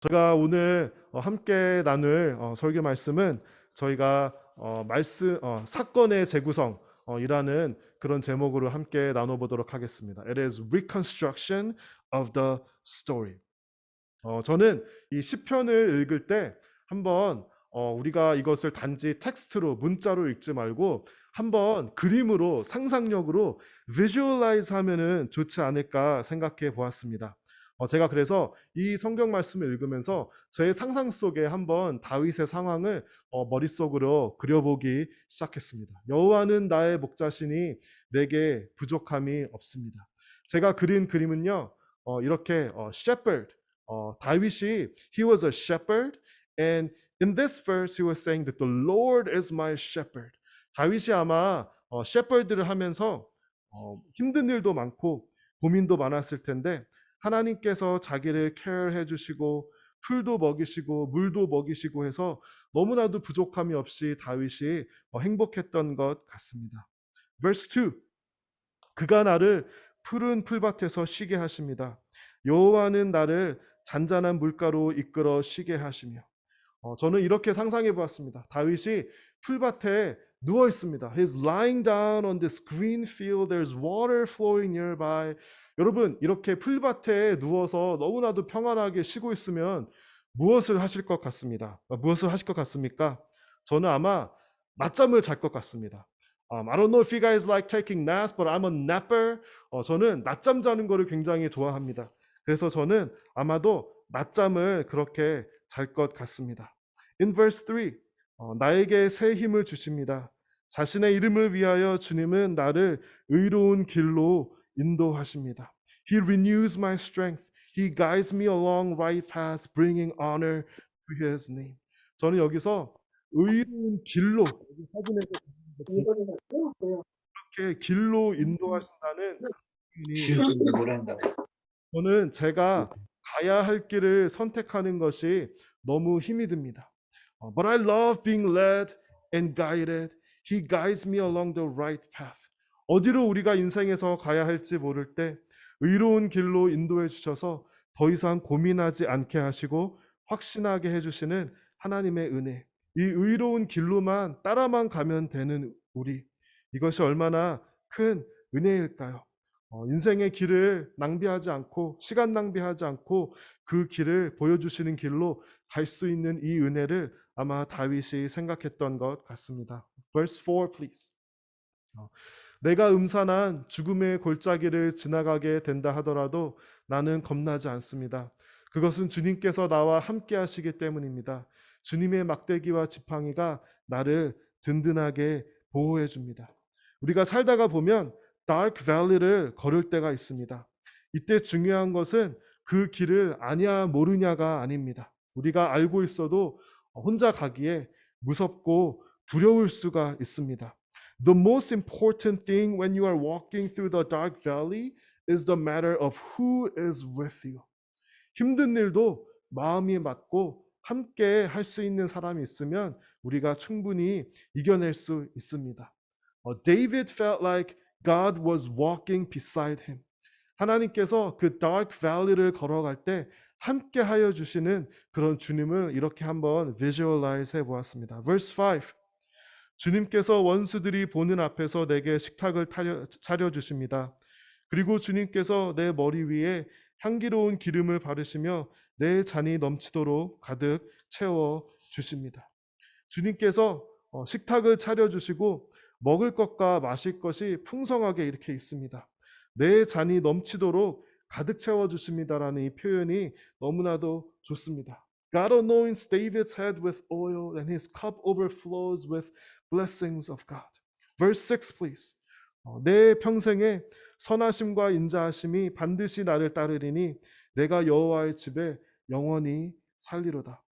저희가 오늘 함께 나눌 설교 말씀은 저희가 사건의 재구성 이라는 그런 제목으로 함께 나눠보도록 하겠습니다. It is reconstruction of the story. 저는 이 시편을 읽을 때 한번 우리가 이것을 단지 텍스트로 문자로 읽지 말고 한번 그림으로 상상력으로 visualize 하면은 좋지 않을까 생각해 보았습니다. 제가 그래서 이 성경 말씀을 읽으면서 제 상상 속에 한번 다윗의 상황을 머릿속으로 그려보기 시작했습니다. 여호와는 나의 목자시니 내게 부족함이 없습니다. 제가 그린 그림은요, 이렇게 shepherd, 다윗이 he was a shepherd, and in this verse he was saying that the Lord is my shepherd. 다윗이 아마 shepherd를 하면서 힘든 일도 많고 고민도 많았을 텐데 하나님께서 자기를 케어해 주시고 풀도 먹이시고 물도 먹이시고 해서 너무나도 부족함이 없이 다윗이 행복했던 것 같습니다. Verse 2. 그가 나를 푸른 풀밭에서 쉬게 하십니다. 여호와는 나를 잔잔한 물가로 이끌어 쉬게 하시며. 저는 이렇게 상상해 보았습니다. 다윗이 풀밭에 누워 있습니다. He's lying down on this green field. There's water flowing nearby. 여러분, 이렇게 풀밭에 누워서 너무나도 평안하게 쉬고 있으면 무엇을 하실 것 같습니다. 무엇을 하실 것 같습니까? 저는 아마 낮잠을 잘 것 같습니다. I don't know if you guys like taking naps, but I'm a napper. 저는 낮잠 자는 거를 굉장히 좋아합니다. 그래서 저는 아마도 낮잠을 그렇게 잘 것 같습니다. In verse 3, 나에게 새 힘을 주십니다. 자신의 이름을 위하여 주님은 나를 의로운 길로 인도하십니다. He renews my strength. He guides me along right paths, bringing honor to His name. 저는 여기서 의로운 길로 이렇게 길로 인도하신다는 표현이 저는 제가 가야 할 길을 선택하는 것이 너무 힘이 듭니다. But I love being led and guided. He guides me along the right path. 어디로 우리가 인생에서 가야 할지 모를 때 의로운 길로 인도해 주셔서 더 이상 고민하지 않게 하시고 확신하게 해주시는 하나님의 은혜. 이 의로운 길로만 따라만 가면 되는 우리. 이것이 얼마나 큰 은혜일까요? 인생의 길을 낭비하지 않고 시간 낭비하지 않고 그 길을 보여주시는 길로 갈 수 있는 이 은혜를 아마 다윗이 생각했던 것 같습니다. Verse 4, please. 내가 음산한 죽음의 골짜기를 지나가게 된다 하더라도 나는 겁나지 않습니다. 그것은 주님께서 나와 함께 하시기 때문입니다. 주님의 막대기와 지팡이가 나를 든든하게 보호해 줍니다. 우리가 살다가 보면 Dark Valley를 걸을 때가 있습니다. 이때 중요한 것은 그 길을 아냐 모르냐가 아닙니다. 우리가 알고 있어도 혼자 가기에 무섭고 두려울 수가 있습니다. The most important thing when you are walking through the dark valley is the matter of who is with you. 힘든 일도 마음이 맞고 함께 할 수 있는 사람이 있으면 우리가 충분히 이겨낼 수 있습니다. David felt like God was walking beside him. 하나님께서 그 dark valley를 걸어갈 때 함께 하여 주시는 그런 주님을 이렇게 한번 visualize 해 보았습니다. Verse 5. 주님께서 원수들이 보는 앞에서 내게 식탁을 차려 주십니다. 그리고 주님께서 내 머리 위에 향기로운 기름을 바르시며 내 잔이 넘치도록 가득 채워 주십니다. 주님께서 식탁을 차려 주시고 먹을 것과 마실 것이 풍성하게 이렇게 있습니다. 내 잔이 넘치도록 가득 채워 주십니다라는 이 표현이 너무나도 좋습니다. God anoints David's head with oil and his cup overflows with blessings of God. Verse 6 please. 내 평생에 선하심과 인자하심이 반드시 나를 따르리니 내가 여호와의 집에 영원히 살리로다.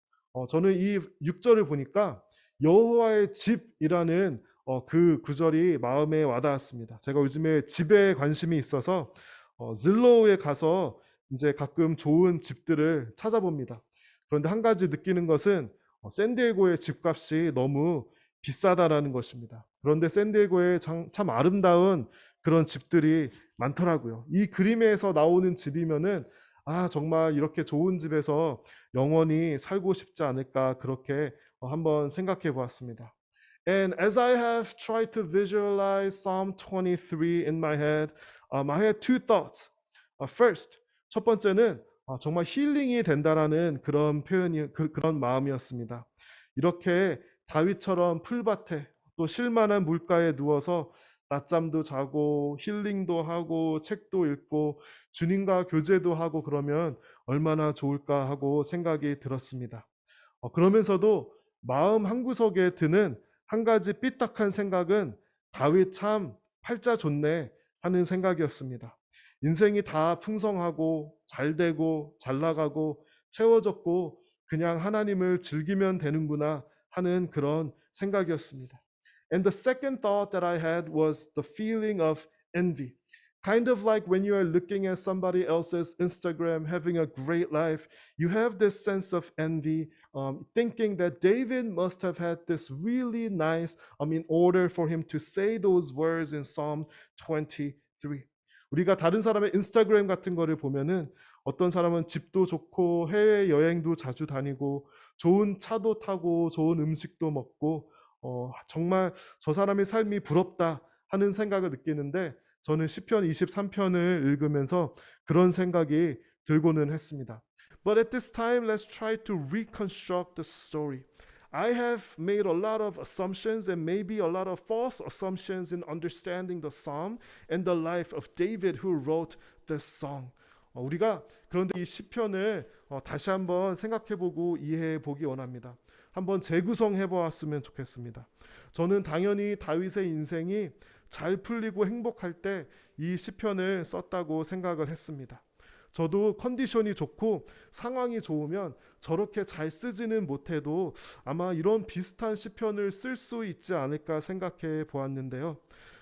저는 이 6절을 보니까 여호와의 집이라는 그 구절이 마음에 와닿았습니다. 제가 요즘에 집에 관심이 있어서 질로우에 가서 이제 가끔 좋은 집들을 찾아봅니다. 그런데 한 가지 느끼는 것은 샌디에고의 집값이 너무 비싸다라는 것입니다. 그런데 샌디에고에 참 아름다운 그런 집들이 많더라고요. 이 그림에서 나오는 집이면은 정말 이렇게 좋은 집에서 영원히 살고 싶지 않을까 그렇게 한번 생각해 보았습니다. And as I have tried to visualize Psalm 23 in my head, I had two thoughts. First, 첫 번째는 정말 힐링이 된다라는 그런 그런 마음이었습니다. 이렇게 다윗처럼 풀밭에 또 쉴만한 물가에 누워서 낮잠도 자고 힐링도 하고 책도 읽고 주님과 교제도 하고 그러면 얼마나 좋을까 하고 생각이 들었습니다. 그러면서도 마음 한구석에 드는 한 가지 삐딱한 생각은 다윗 참 팔자 좋네 하는 생각이었습니다. 인생이 다 풍성하고 잘 되고 잘 나가고 채워졌고 그냥 하나님을 즐기면 되는구나 하는 그런 생각이었습니다. And the second thought that I had was the feeling of envy. Kind of like when you are looking at somebody else's Instagram having a great life, you have this sense of envy, thinking that David must have had this really nice, in order for him to say those words in Psalm 23. 우리가 다른 사람의 인스타그램 같은 거를 보면은 어떤 사람은 집도 좋고 해외 여행도 자주 다니고 좋은 차도 타고 좋은 음식도 먹고 정말 저 사람의 삶이 부럽다 하는 생각을 느끼는데 저는 시편 23편을 읽으면서 그런 생각이 들고는 했습니다. But at this time, let's try to reconstruct the story. I have made a lot of assumptions and maybe a lot of false assumptions in understanding the psalm and the life of David who wrote this song. 우리가 그런데 이 시편을 다시 한번 생각해보고 이해해보기 원합니다. 한번 재구성해 보았으면 좋겠습니다. 저는 당연히 다윗의 인생이 잘 풀리고 행복할 때 이 시편을 썼다고 생각을 했습니다. 저도 컨디션이 좋고 상황이 좋으면 저렇게 잘 쓰지는 못해도 아마 이런 비슷한 시편을 쓸 수 있지 않을까 생각해 보았는데요.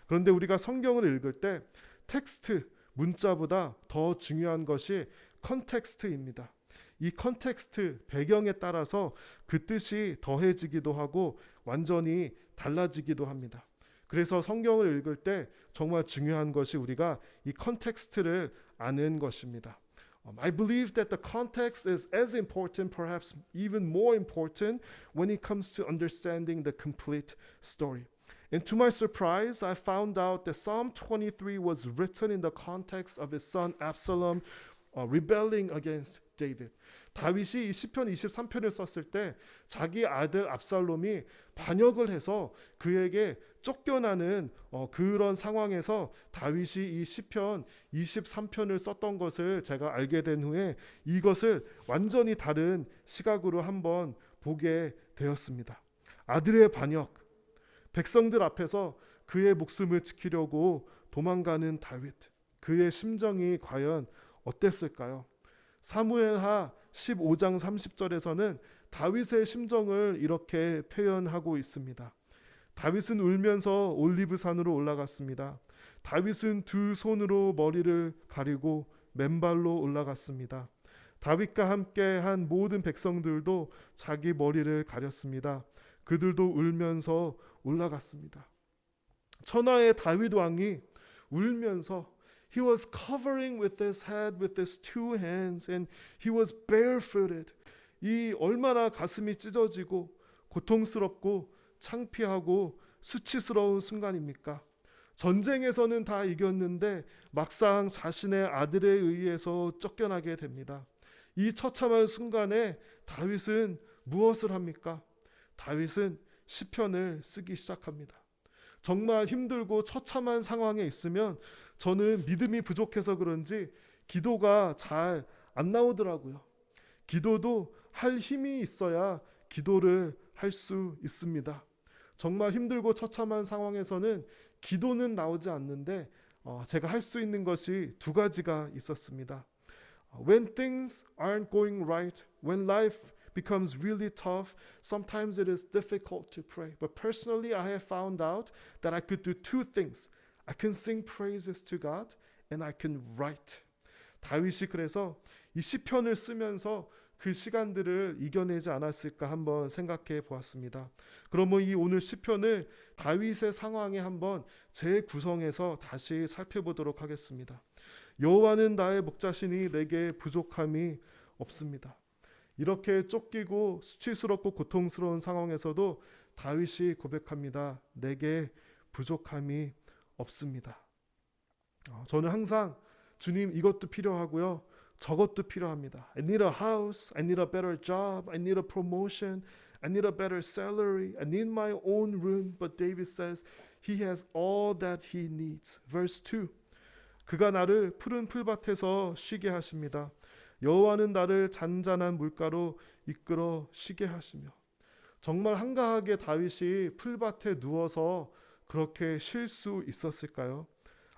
그런데 우리가 성경을 읽을 때 텍스트, 문자보다 더 중요한 것이 컨텍스트입니다. 이 컨텍스트, 배경에 따라서 그 뜻이 더해지기도 하고 완전히 달라지기도 합니다. 그래서 성경을 읽을 때 정말 중요한 것이 우리가 이 컨텍스트를 아는 것입니다. I believe that the context is as important, perhaps even more important, when it comes to understanding the complete story. And to my surprise, I found out that Psalm 23 was written in the context of his son Absalom rebelling against David. 다윗이 이 시편 23편을 썼을 때 자기 아들 압살롬이 반역을 해서 그에게 쫓겨나는 그런 상황에서 다윗이 이 시편 23편을 썼던 것을 제가 알게 된 후에 이것을 완전히 다른 시각으로 한번 보게 되었습니다. 아들의 반역, 백성들 앞에서 그의 목숨을 지키려고 도망가는 다윗, 그의 심정이 과연 어땠을까요? 사무엘하 15장 30절에서는 다윗의 심정을 이렇게 표현하고 있습니다. 다윗은 울면서 올리브산으로 올라갔습니다. 다윗은 두 손으로 머리를 가리고 맨발로 올라갔습니다. 다윗과 함께 한 모든 백성들도 자기 머리를 가렸습니다. 그들도 울면서 올라갔습니다. 천하의 다윗 왕이 울면서 He was covering with his head with his two hands and he was barefooted. 이 얼마나 가슴이 찢어지고 고통스럽고 창피하고 수치스러운 순간입니까? 전쟁에서는 다 이겼는데 막상 자신의 아들에 의해서 쫓겨나게 됩니다. 이 처참한 순간에 다윗은 무엇을 합니까? 다윗은 시편을 쓰기 시작합니다. 정말 힘들고 처참한 상황에 있으면 저는 믿음이 부족해서 그런지 기도가 잘 안 나오더라고요. 기도도 할 힘이 있어야 기도를 할 수 있습니다. 정말 힘들고 처참한 상황에서는 기도는 나오지 않는데 제가 할 수 있는 것이 두 가지가 있었습니다. When things aren't going right, when life becomes really tough, sometimes it is difficult to pray. But personally, I have found out that I could do two things. I can sing praises to God and I can write. 다윗이 그래서 이 시편을 쓰면서 그 시간들을 이겨내지 않았을까 한번 생각해 보았습니다. 그러면 이 오늘 시편을 다윗의 상황에 한번 재구성해서 다시 살펴보도록 하겠습니다. 여호와는 나의 목자시니 내게 부족함이 없습니다. 이렇게 쫓기고 수치스럽고 고통스러운 상황에서도 다윗이 고백합니다. 내게 부족함이 없습니다. 저는 항상 주님 이것도 필요하고요. 저것도 필요합니다. I need a house, I need a better job, I need a promotion, I need a better salary, I need my own room. But David says he has all that he needs. Verse 2. 그가 나를 푸른 풀밭에서 쉬게 하십니다. 여호와는 나를 잔잔한 물가로 이끌어 쉬게 하시며. 정말 한가하게 다윗이 풀밭에 누워서 그렇게 쉴 수 있었을까요?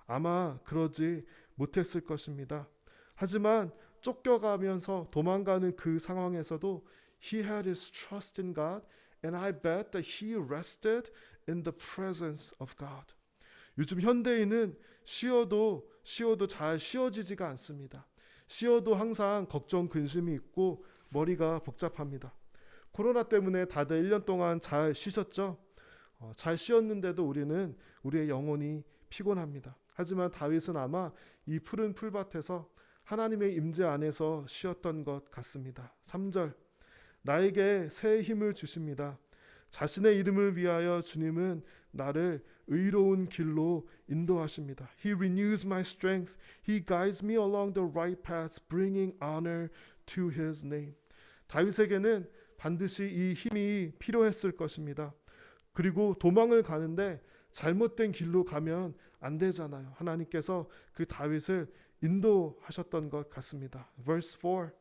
아마 그러지 못했을 것입니다. 하지만 쫓겨가면서 도망가는 그 상황에서도 he had his trust in God, and I bet that he rested in the presence of God. 요즘 현대인은 쉬어도 잘 쉬어지지가 않습니다. 쉬어도 항상 걱정 근심이 있고 머리가 복잡합니다. 코로나 때문에 다들 1년 동안 잘 쉬셨죠? 잘 쉬었는데도 우리의 영혼이 피곤합니다. 하지만 다윗은 아마 이 푸른 풀밭에서 하나님의 임재 안에서 쉬었던 것 같습니다. 3절. 나에게 새 힘을 주십니다. 자신의 이름을 위하여 주님은 나를 의로운 길로 인도하십니다. He renews my strength. He guides me along the right paths, bringing honor to his name. 다윗에게는 반드시 이 힘이 필요했을 것입니다. 그리고 도망을 가는데 잘못된 길로 가면 안 되잖아요. 하나님께서 그 다윗을 인도하셨던 것 같습니다. Verse 4.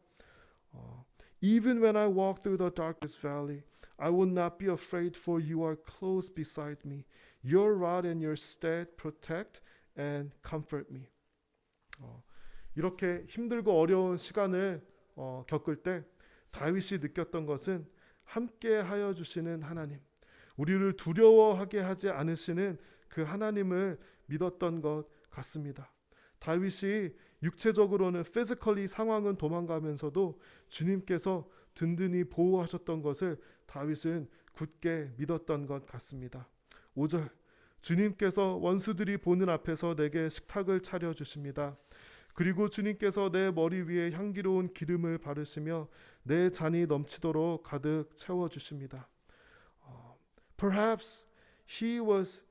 Even when I walk through the darkest valley, I will not be afraid, for you are close beside me. Your rod and your staff protect and comfort me. 이렇게 힘들고 어려운 시간을 겪을 때 다윗이 느꼈던 것은 함께 하여 주시는 하나님, 우리를 두려워하게 하지 않으시는 그 하나님을 믿었던 것 같습니다. 다윗이 육체적으로는 physically 상황은 도망가면서도 주님께서 든든히 보호하셨던 것을 다윗은 굳게 믿었던 것 같습니다. 5절. 주님께서 원수들이 보는 앞에서 내게 식탁을 차려 주십니다. 그리고 주님께서 내 머리 위에 향기로운 기름을 바르시며 내 잔이 넘치도록 가득 채워 주십니다. Perhaps he was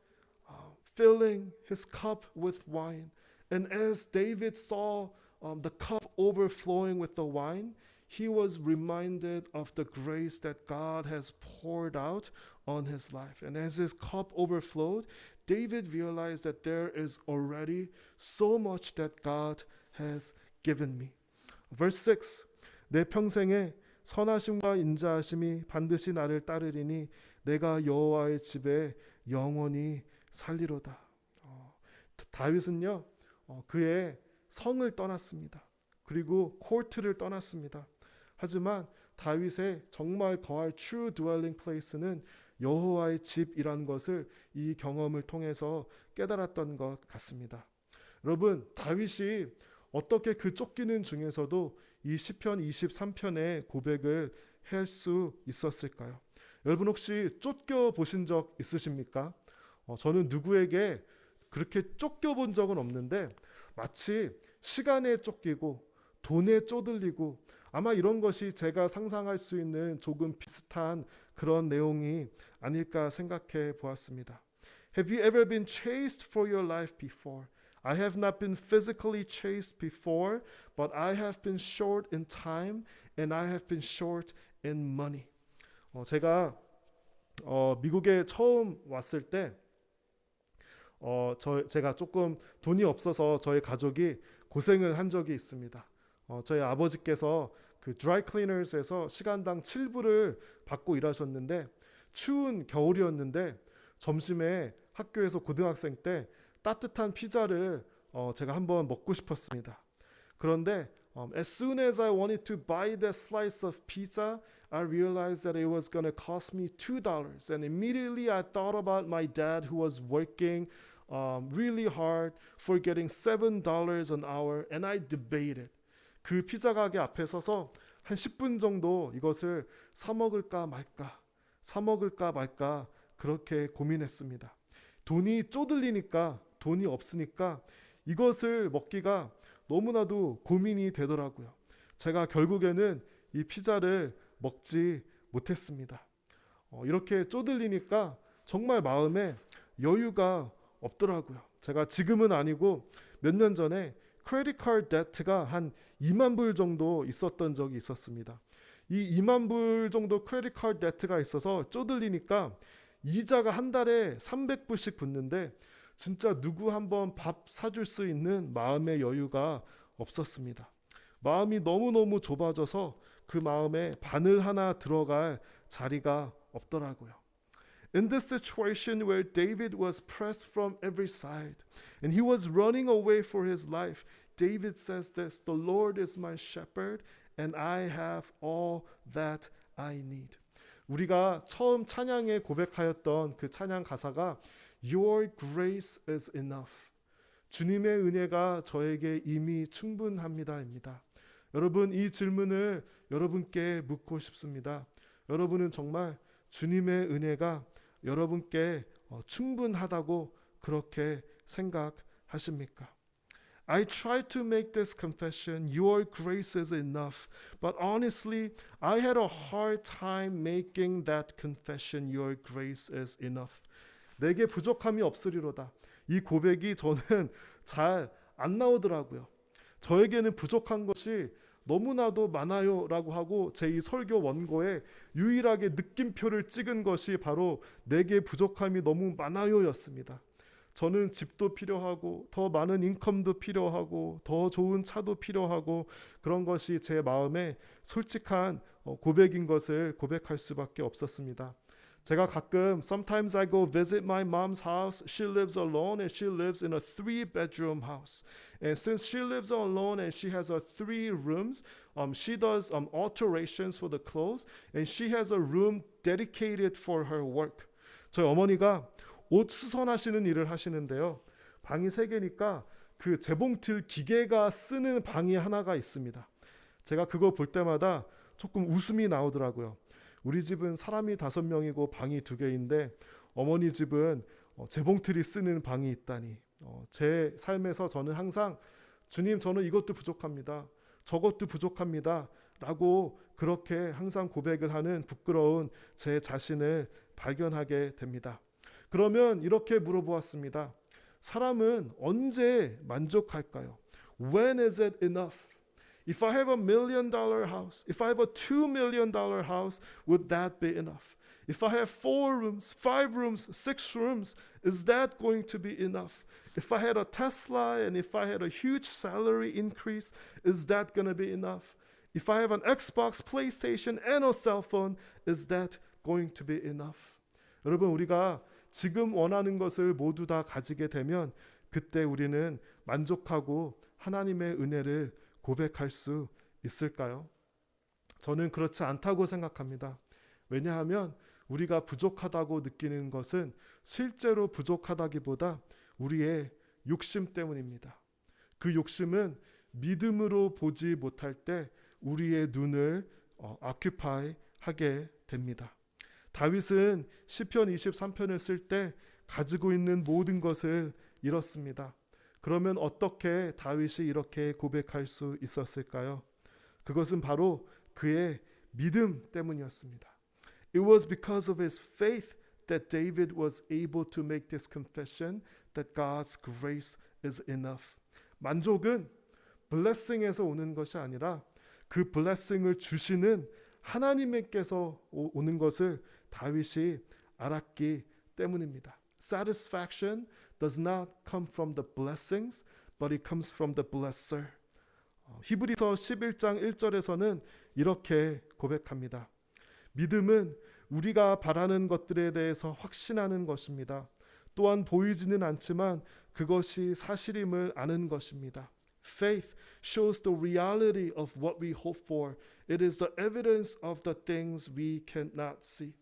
filling his cup with wine. And as David saw the cup overflowing with the wine, he was reminded of the grace that God has poured out on his life. And as his cup overflowed, David realized that there is already so much that God has given me. Verse 6. 내 평생에 선하심과 인자하심이 반드시 나를 따르리니 내가 여호와의 집에 영원히 살리로다. 다윗은요, 그의 성을 떠났습니다. 그리고 코트를 떠났습니다. 하지만 다윗의 정말 거할 true dwelling place는 여호와의 집이라는 것을 이 경험을 통해서 깨달았던 것 같습니다. 여러분, 다윗이 어떻게 그 쫓기는 중에서도 이 시편 23편의 고백을 할 수 있었을까요? 여러분 혹시 쫓겨 보신 적 있으십니까? 저는 누구에게 그렇게 쫓겨본 적은 없는데 마치 시간에 쫓기고 돈에 쪼들리고 아마 이런 것이 제가 상상할 수 있는 조금 비슷한 그런 내용이 아닐까 생각해 보았습니다. Have you ever been chased for your life before? I have not been physically chased before, but I have been short in time and I have been short in money. 제가 미국에 처음 왔을 때 제가 조금 돈이 없어서 저희 가족이 고생을 한 적이 있습니다. 저희 아버지께서 그 드라이 클리너스에서 시간당 7불을 받고 일하셨는데 추운 겨울이었는데 점심에 학교에서 고등학생 때 따뜻한 피자를 제가 한번 먹고 싶었습니다. 그런데 as soon as I wanted to buy that slice of pizza, I realized that it was going to cost me $2. And immediately I thought about my dad who was working really hard for getting $7 an hour, and I debated. 그 피자 가게 앞에 서서 한 10분 정도 이것을 사 먹을까 말까 그렇게 고민했습니다. 돈이 쪼들리니까, 돈이 없으니까 이것을 먹기가 너무나도 고민이 되더라고요. 제가 결국에는 이 피자를 먹지 못했습니다. 이렇게 쪼들리니까 정말 마음에 여유가 없더라고요. 제가 지금은 아니고 몇 년 전에 크레딧 카드 데트가 한 2만 불 정도 있었던 적이 있었습니다. 이 2만 불 정도 크레딧 카드 데트가 있어서 쪼들리니까 이자가 한 달에 300불씩 붙는데 진짜 누구 한번 밥 사줄 수 있는 마음의 여유가 없었습니다. 마음이 너무너무 좁아져서 그 마음에 바늘 하나 들어갈 자리가 없더라고요. In this situation where David was pressed from every side and he was running away for his life, David says this, "The Lord is my shepherd and I have all that I need." 우리가 처음 찬양에 고백하였던 그 찬양 가사가 Your grace is enough. 주님의 은혜가 저에게 이미 충분합니다입니다. 여러분, 이 질문을 여러분께 묻고 싶습니다. 여러분은 정말 주님의 은혜가 여러분께 충분하다고 그렇게 생각하십니까? I tried to make this confession, your grace is enough. But honestly, I had a hard time making that confession, your grace is enough. 내게 부족함이 없으리로다. 이 고백이 저는 잘 안 나오더라고요. 저에게는 부족한 것이 너무나도 많아요 라고 하고 제 이 설교 원고에 유일하게 느낌표를 찍은 것이 바로 내게 부족함이 너무 많아요 였습니다. 저는 집도 필요하고 더 많은 인컴도 필요하고 더 좋은 차도 필요하고 그런 것이 제 마음에 솔직한 고백인 것을 고백할 수밖에 없었습니다. 제가 가끔 sometimes I go visit my mom's house. She lives alone and she lives in a 3-bedroom house. And since she lives alone and she has 3 rooms, she does alterations for the clothes and she has a room dedicated for her work. 저희 어머니가 옷 수선하시는 일을 하시는데요. 방이 3개니까 그 재봉틀 기계가 쓰는 방이 하나가 있습니다. 제가 그거 볼 때마다 조금 웃음이 나오더라고요. 우리 집은 사람이 5명이고 방이 2개인데 어머니 집은 재봉틀이 쓰는 방이 있다니. 제 삶에서 저는 항상 주님, 저는 이것도 부족합니다. 저것도 부족합니다. 라고 그렇게 항상 고백을 하는 부끄러운 제 자신을 발견하게 됩니다. 그러면 이렇게 물어보았습니다. 사람은 언제 만족할까요? When is it enough? If I have $1 million house, if I have a $2 million house, would that be enough? If I have 4 rooms, 5 rooms, 6 rooms, is that going to be enough? If I had a Tesla and if I had a huge salary increase, is that going to be enough? If I have an Xbox, PlayStation, and a cell phone, is that going to be enough? 여러분, 우리가 지금 원하는 것을 모두 다 가지게 되면 그때 우리는 만족하고 하나님의 은혜를 고백할 수 있을까요? 저는 그렇지 않다고 생각합니다. 왜냐하면 우리가 부족하다고 느끼는 것은 실제로 부족하다기보다 우리의 욕심 때문입니다. 그 욕심은 믿음으로 보지 못할 때 우리의 눈을 occupy 하게 됩니다. 다윗은 시편 23편을 쓸 때 가지고 있는 모든 것을 잃었습니다. 그러면 어떻게 다윗이 이렇게 고백할 수 있었을까요? 그것은 바로 그의 믿음 때문이었습니다. It was because of his faith that David was able to make this confession that God's grace is enough. 만족은 blessing에서 오는 것이 아니라 그 blessing을 주시는 하나님께서 오는 것을 다윗이 알았기 때문입니다. Satisfaction does not come from the blessings, but it comes from the blesser. 히브리서 11장 1절에서는 이렇게 고백합니다. 믿음은 우리가 바라는 것들에 대해서 확신하는 것입니다. 또한 보이지는 않지만 그것이 사실임을 아는 것입니다. Faith shows the reality of what we hope for. It is the evidence of the things we cannot see.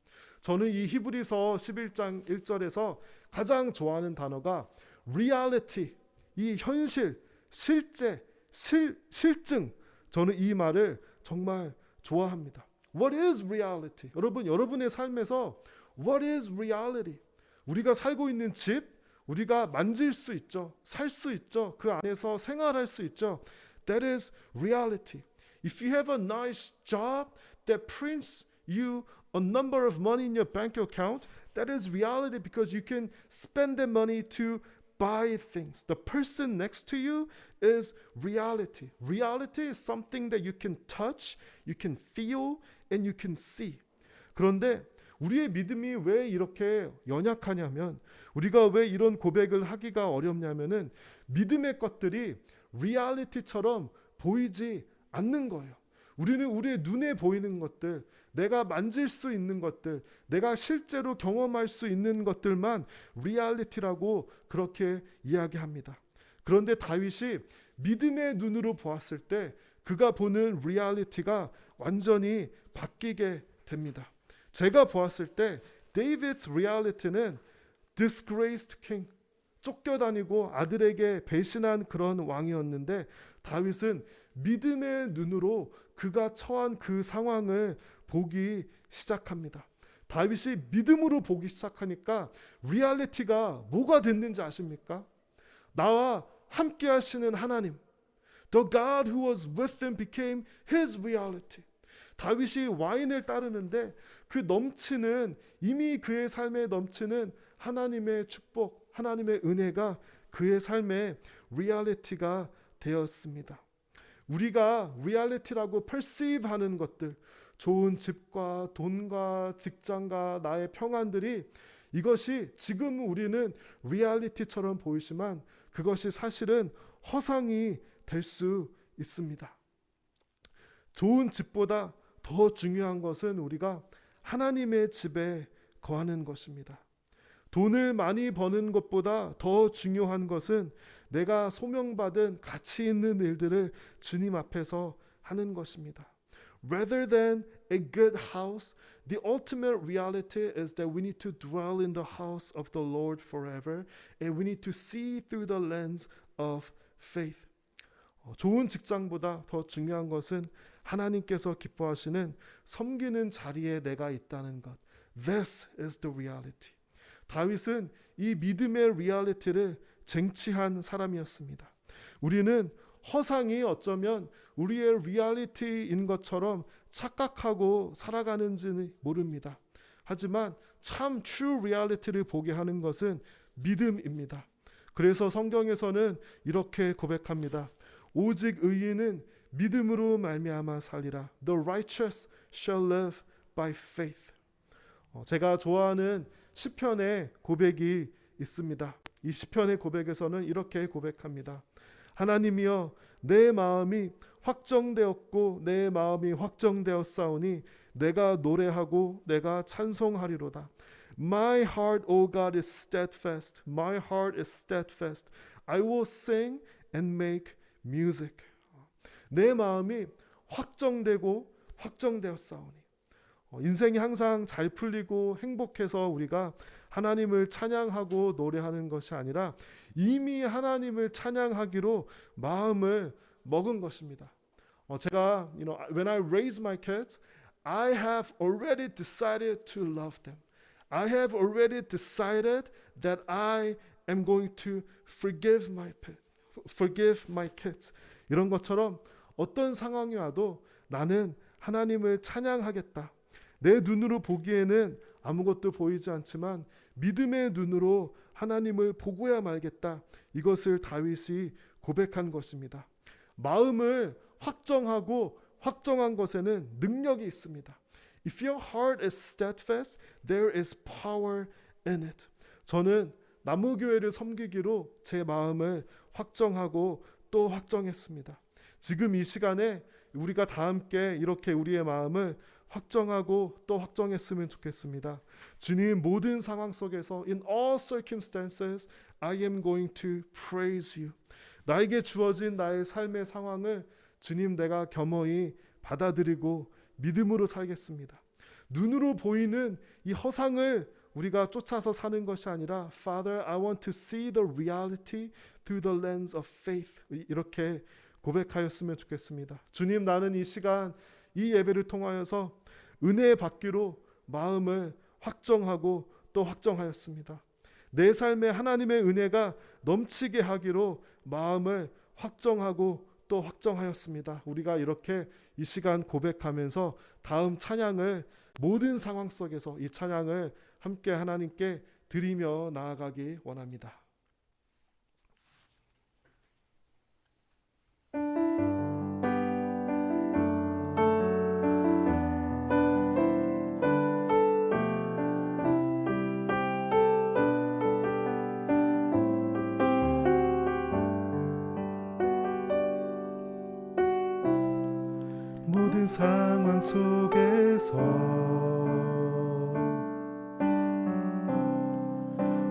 저는 이 히브리서 11장 1절에서 가장 좋아하는 단어가 reality, 이 현실, 실제, 실증. 저는 이 말을 정말 좋아합니다. What is reality? 여러분, 여러분의 삶에서 What is reality? 우리가 살고 있는 집, 우리가 만질 수 있죠. 살 수 있죠. 그 안에서 생활할 수 있죠. That is reality. If you have a nice job that prints you a number of money in your bank account, that is reality because you can spend that money to buy things. The person next to you is reality. Reality is something that you can touch, you can feel, and you can see. 그런데 우리의 믿음이 왜 이렇게 연약하냐면, 우리가 왜 이런 고백을 하기가 어렵냐면은 믿음의 것들이 리얼리티처럼 보이지 않는 거예요. 우리는 우리의 눈에 보이는 것들, 내가 만질 수 있는 것들, 내가 실제로 경험할 수 있는 것들만 리얼리티라고 그렇게 이야기합니다. 그런데 다윗이 믿음의 눈으로 보았을 때 그가 보는 리얼리티가 완전히 바뀌게 됩니다. 제가 보았을 때 데이빗's reality는 disgraced king, 쫓겨다니고 아들에게 배신한 그런 왕이었는데, 다윗은 믿음의 눈으로 그가 처한 그 상황을 보기 시작합니다. 다윗이 믿음으로 보기 시작하니까 리얼리티가 뭐가 됐는지 아십니까? 나와 함께 하시는 하나님, The God who was with him became his reality. 다윗이 와인을 따르는데 그 넘치는, 이미 그의 삶에 넘치는 하나님의 축복, 하나님의 은혜가 그의 삶의 리얼리티가 되었습니다. 우리가 리얼리티라고 perceive 하는 것들, 좋은 집과 돈과 직장과 나의 평안들이, 이것이 지금 우리는 리얼리티처럼 보이지만 그것이 사실은 허상이 될 수 있습니다. 좋은 집보다 더 중요한 것은 우리가 하나님의 집에 거하는 것입니다. 돈을 많이 버는 것보다 더 중요한 것은 내가 소명받은 가치 있는 일들을 주님 앞에서 하는 것입니다. Rather than a good house, the ultimate reality is that we need to dwell in the house of the Lord forever, and we need to see through the lens of faith. 좋은 직장보다 더 중요한 것은 하나님께서 기뻐하시는 섬기는 자리에 내가 있다는 것. This is the reality. 다윗은 이 믿음의 리얼리티를 쟁취한 사람이었습니다. 우리는 허상이 어쩌면 우리의 리얼리티인 것처럼 착각하고 살아가는지는 모릅니다. 하지만 참 true reality를 보게 하는 것은 믿음입니다. 그래서 성경에서는 이렇게 고백합니다. 오직 의인은 믿음으로 말미암아 살리라. The righteous shall live by faith. 제가 좋아하는 시편의 고백이 있습니다. 이 시편의 고백에서는 이렇게 고백합니다. 하나님이여, 내 마음이 확정되었고 내 마음이 확정되었사오니 내가 노래하고 내가 찬송하리로다. My heart, O God, is steadfast. My heart is steadfast. I will sing and make music. 내 마음이 확정되고 확정되었사오니. 인생이 항상 잘 풀리고 행복해서 우리가 하나님을 찬양하고 노래하는 것이 아니라 이미 하나님을 찬양하기로 마음을 먹은 것입니다. 제가 when I raise my kids, I have already decided to love them. I have already decided that I am going to forgive my kids. 이런 것처럼 어떤 상황이 와도 나는 하나님을 찬양하겠다. 내 눈으로 보기에는 아무것도 보이지 않지만 믿음의 눈으로 하나님을 보고야 말겠다. 이것을 다윗이 고백한 것입니다. 마음을 확정하고 확정한 것에는 능력이 있습니다. If your heart is steadfast, there is power in it. 저는 나무교회를 섬기기로 제 마음을 확정하고 또 확정했습니다. 지금 이 시간에 우리가 다 함께 이렇게 우리의 마음을 확정하고 또 확정했으면 좋겠습니다. 주님, 모든 상황 속에서 in all circumstances I am going to praise you. 나에게 주어진 나의 삶의 상황을 주님, 내가 겸허히 받아들이고 믿음으로 살겠습니다. 눈으로 보이는 이 허상을 우리가 쫓아서 사는 것이 아니라 Father, I want to see the reality through the lens of faith. 이렇게 고백하였으면 좋겠습니다. 주님, 나는 이 시간 이 예배를 통하여서 은혜 받기로 마음을 확정하고 또 확정하였습니다. 내 삶에 하나님의 은혜가 넘치게 하기로 마음을 확정하고 또 확정하였습니다. 우리가 이렇게 이 시간 고백하면서 다음 찬양을 모든 상황 속에서 이 찬양을 함께 하나님께 드리며 나아가기 원합니다. 모든 상황 속에서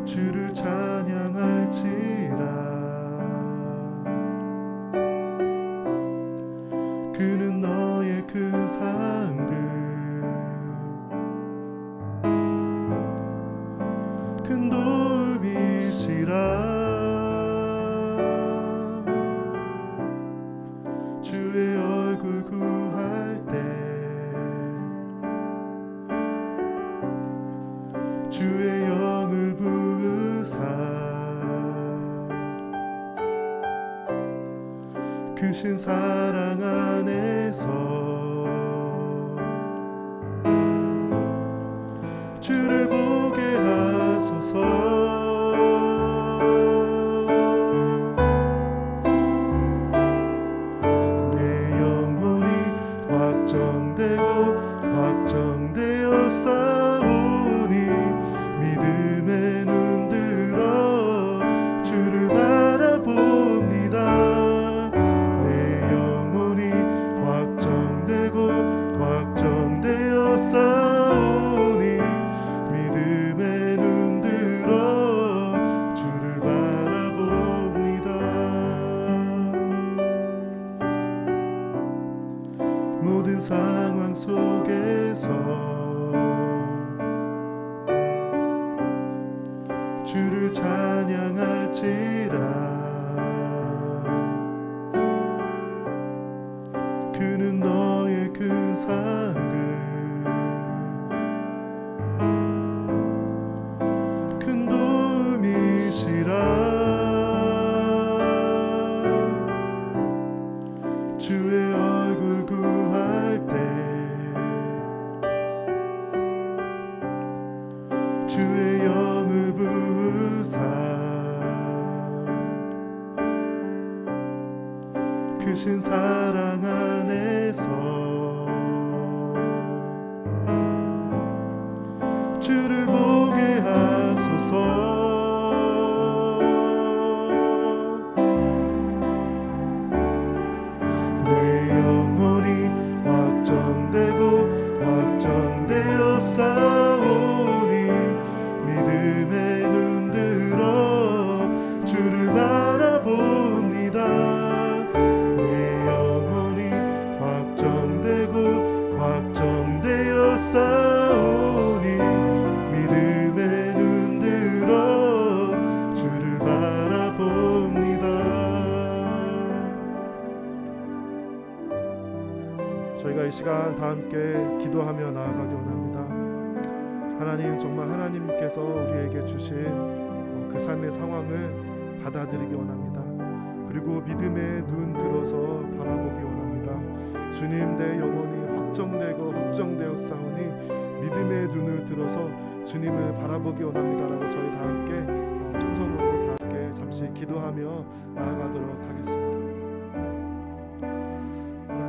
주를 찬양할지라. 그는 너의 큰 상급 큰 도움이시라. 주의 얼굴 구할 때 주의 영을 부으사 크신 사랑 안에서 주를 보게 하소서. 확정되어 싸우니 믿음의 눈 들어 주를 바라봅니다. 내 영혼이 확정되어 싸우니 믿음의 눈 들어 주를 바라봅니다. 모든 상황 속에서 주를 찬양할지라. 그는 너의 큰 상급 큰 도움이시라. 주의 얼굴 구할 때 주의 영을 부으사 크신 사랑 안에서 주를 보게 하소서. 확정되어 싸우니 믿음의 눈 들어 주를 바라봅니다. 내 영혼이 확정되어 싸우니 믿음의 눈 들어 주를 바라봅니다. 저희가 이 시간 다 함께 기도하며 나아가기 원합니다. 하나님, 정말 하나님께서 우리에게 주신 그 삶의 상황을 받아들이기 원합니다. 그리고 믿음의 눈 들어서 바라보기 원합니다. 주님, 내 영혼이 확정되어 싸우니 믿음의 눈을 들어서 주님을 바라보기 원합니다라고 저희 다 함께 통성으로 다 함께 잠시 기도하며 나아가도록 하겠습니다.